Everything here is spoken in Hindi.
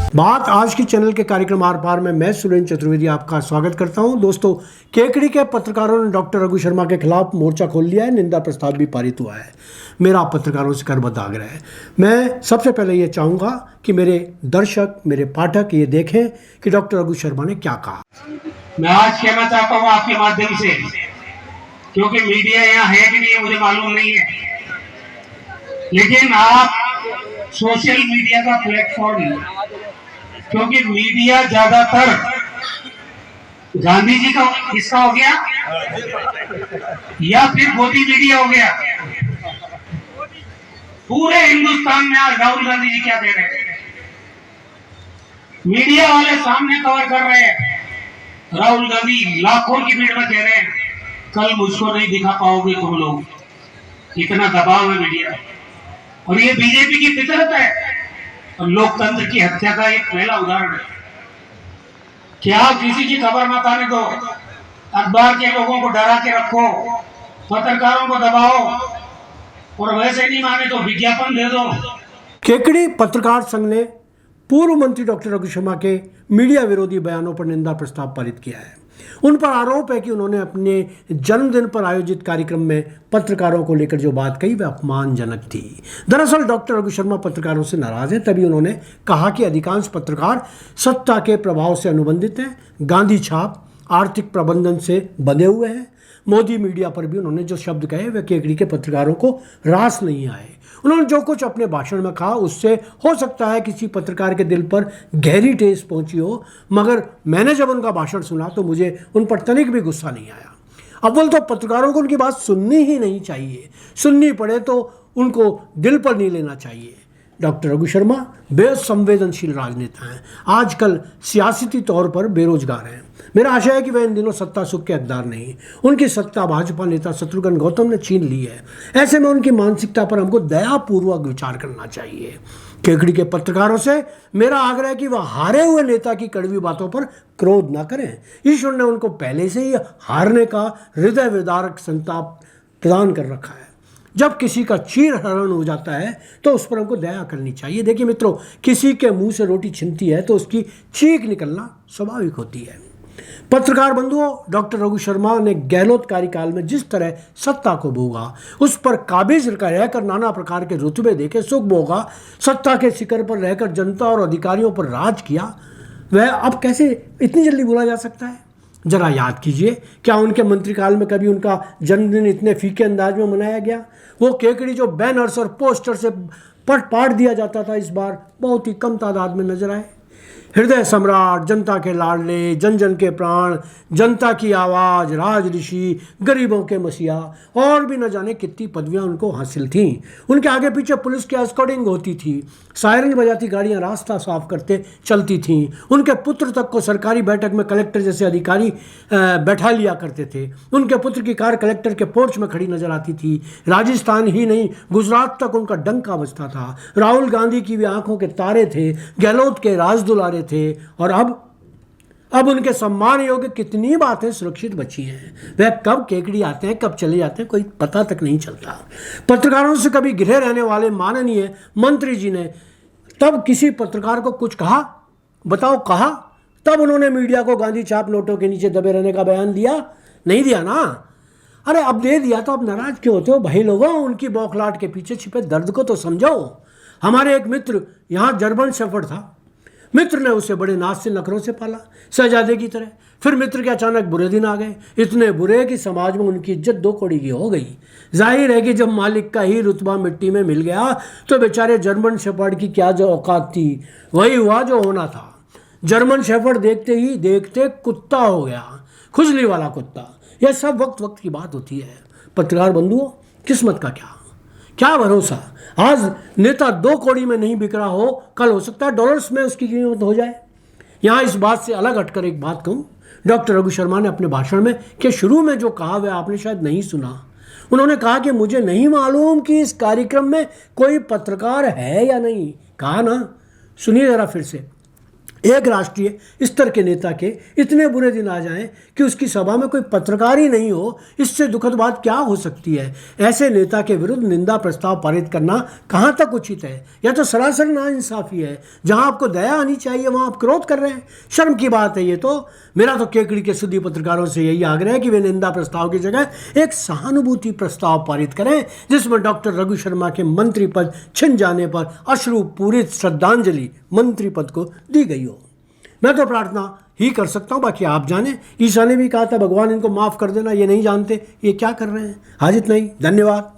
बात आज की चैनल के कार्यक्रम आर पार में मैं सुरेंद्र चतुर्वेदी आपका स्वागत करता हूं। दोस्तों, केकड़ी के पत्रकारों ने डॉक्टर रघु शर्मा के खिलाफ मोर्चा खोल लिया है। निंदा प्रस्ताव भी पारित हुआ है। मेरा पत्रकारों से करबद्ध आग्रह है, मैं सबसे पहले ये चाहूँगा कि मेरे दर्शक, मेरे पाठक ये देखें कि डॉक्टर रघु शर्मा ने क्या कहा। मैं आज कहना चाहता हूँ आपके माध्यम से, क्योंकि मीडिया यहाँ है कि नहीं मुझे मालूम नहीं है, लेकिन आप सोशल मीडिया का प्लेटफॉर्म है, क्योंकि मीडिया ज्यादातर गांधी जी का किसका हो गया या फिर मोदी मीडिया हो गया। पूरे हिंदुस्तान में आज राहुल गांधी जी क्या दे रहे हैं, मीडिया वाले सामने कवर कर रहे हैं। राहुल गांधी लाखों की भीड़ में कह रहे हैं कल मुझको नहीं दिखा पाओगे तुम लोग, इतना दबाव है मीडिया। और ये बीजेपी की फितरत है और लोकतंत्र की हत्या का एक पहला उदाहरण है। क्या किसी की खबर मत आने दो, अखबार के लोगों को डरा के रखो, पत्रकारों को दबाओ, और वैसे नहीं माने तो विज्ञापन दे दो। केकड़ी पत्रकार संघ ने पूर्व मंत्री डॉक्टर रघु शर्मा के मीडिया विरोधी बयानों पर निंदा प्रस्ताव पारित किया है। उन पर आरोप है कि उन्होंने अपने जन्मदिन पर आयोजित कार्यक्रम में पत्रकारों को लेकर जो बात कही वह अपमानजनक थी। दरअसल डॉक्टर रघु शर्मा पत्रकारों से नाराज हैं, तभी उन्होंने कहा कि अधिकांश पत्रकार सत्ता के प्रभाव से अनुबंधित हैं, गांधी छाप, आर्थिक प्रबंधन से बंधे हुए हैं। मोदी मीडिया पर भी उन्होंने जो शब्द कहे वे केकड़ी के पत्रकारों को रास नहीं आए। उन्होंने जो कुछ अपने भाषण में कहा उससे हो सकता है किसी पत्रकार के दिल पर गहरी ठेस पहुंची हो, मगर मैंने जब उनका भाषण सुना तो मुझे उन पर तनिक भी गुस्सा नहीं आया। अव्वल तो पत्रकारों को उनकी बात सुननी ही नहीं चाहिए, सुननी पड़े तो उनको दिल पर नहीं लेना चाहिए। डॉक्टर रघु शर्मा बेहद संवेदनशील राजनेता हैं, आजकल सियासती तौर पर बेरोजगार हैं। मेरा आशा है कि वह इन दिनों सत्ता सुख के हकदार नहीं। उनकी सत्ता भाजपा नेता शत्रुघ्न गौतम ने छीन ली है। ऐसे में उनकी मानसिकता पर हमको दयापूर्वक विचार करना चाहिए। केकड़ी के पत्रकारों से मेरा आग्रह है कि वह हारे हुए नेता की कड़वी बातों पर क्रोध न करें। ईश्वर ने उनको पहले से ही हारने का हृदय विदारक संताप प्रदान कर रखा है। जब किसी का चीर हरण हो जाता है तो उस पर हमको दया करनी चाहिए। देखिए मित्रों, किसी के मुंह से रोटी छिनती है तो उसकी चीख निकलना स्वाभाविक होती है। पत्रकार बंधुओं, डॉक्टर रघु शर्मा ने गहलोत कार्यकाल में जिस तरह सत्ता को भोगा, उस पर काबिज रहकर नाना प्रकार के रुतबे देके सुख भोगा, सत्ता के शिखर पर रहकर जनता और अधिकारियों पर राज किया, वह अब कैसे इतनी जल्दी भूला जा सकता है? जरा याद कीजिए, क्या उनके मंत्रिकाल में कभी उनका जन्मदिन इतने फीके अंदाज में मनाया गया? वो केकड़ी जो बैनर्स और पोस्टर से पट पाट दिया जाता था, इस बार बहुत ही कम तादाद में नजर आए। हृदय सम्राट, जनता के लाडले, जन जन के प्राण, जनता की आवाज़, राज ऋषि, गरीबों के मसीहा और भी न जाने कितनी पदवियां उनको हासिल थीं। उनके आगे पीछे पुलिस की एस्कॉर्टिंग होती थी, सायरन बजाती गाड़ियां रास्ता साफ करते चलती थीं। उनके पुत्र तक को सरकारी बैठक में कलेक्टर जैसे अधिकारी बैठा लिया करते थे। उनके पुत्र की कार कलेक्टर के पोर्च में खड़ी नजर आती थी। राजस्थान ही नहीं, गुजरात तक उनका डंका बजता था। राहुल गांधी की भी आंखों के तारे थे, गहलोत के राजदुलारे थे। और अब उनके सम्मान योग्य कितनी बातें सुरक्षित बची हैं। वह कब केकड़ी आते हैं, कब चले जाते हैं, कोई पता तक नहीं चलता। पत्रकारों से कभी घिरे रहने वाले माननीय मंत्री जी ने तब किसी पत्रकार को कुछ कहा? बताओ, कहा? तब उन्होंने मीडिया को गांधी छाप नोटों के नीचे दबे रहने का बयान दिया? नहीं दिया ना। अरे अब दे दिया तो अब नाराज क्यों होते हो भाई लोगों? उनकी बौखलाहट के पीछे छिपे दर्द को तो समझो। हमारे एक मित्र यहाँ जर्मन शेफर्ड था। मित्र ने उसे बड़े नाज से नखरों से पाला, शहजादे की तरह। फिर मित्र के अचानक बुरे दिन आ गए, इतने बुरे कि समाज में उनकी इज्जत दो कौड़ी की हो गई। जाहिर है कि जब मालिक का ही रुतबा मिट्टी में मिल गया तो बेचारे जर्मन शेफर्ड की क्या जो औकात थी, वही हुआ जो होना था। जर्मन शेफर्ड देखते ही देखते कुत्ता हो गया, खुजली वाला कुत्ता। यह सब वक्त वक्त की बात होती है। पत्रकार बंधुओं, किस्मत का क्या भरोसा? आज नेता 2 कौड़ी में नहीं बिक रहा हो, कल हो सकता है डॉलर्स में उसकी कीमत हो जाए। यहाँ इस बात से अलग हटकर एक बात कहूँ, डॉक्टर रघु शर्मा ने अपने भाषण में के शुरू में जो कहा वह आपने शायद नहीं सुना। उन्होंने कहा कि मुझे नहीं मालूम कि इस कार्यक्रम में कोई पत्रकार है या नहीं। कहा ना, सुनिए जरा फिर से। एक राष्ट्रीय स्तर के नेता के इतने बुरे दिन आ जाएं कि उसकी सभा में कोई पत्रकार ही नहीं हो, इससे दुखद बात क्या हो सकती है। ऐसे नेता के विरुद्ध निंदा प्रस्ताव पारित करना कहाँ तक उचित है? यह तो सरासर नाइंसाफी है। जहां आपको दया आनी चाहिए वहां आप क्रोध कर रहे हैं। शर्म की बात है ये तो। मेरा तो केकड़ी के सुधी पत्रकारों से यही आग्रह है कि वे निंदा प्रस्ताव की जगह एक सहानुभूति प्रस्ताव पारित करें, जिसमें डॉक्टर रघु शर्मा के मंत्री पद छिन जाने पर अश्रुपूरित श्रद्धांजलि मंत्री पद को दी गई हो। मैं तो प्रार्थना ही कर सकता हूं, बाकी आप जाने। ईसा ने भी कहा था भगवान इनको माफ कर देना, ये नहीं जानते ये क्या कर रहे हैं। आज इतना ही, धन्यवाद।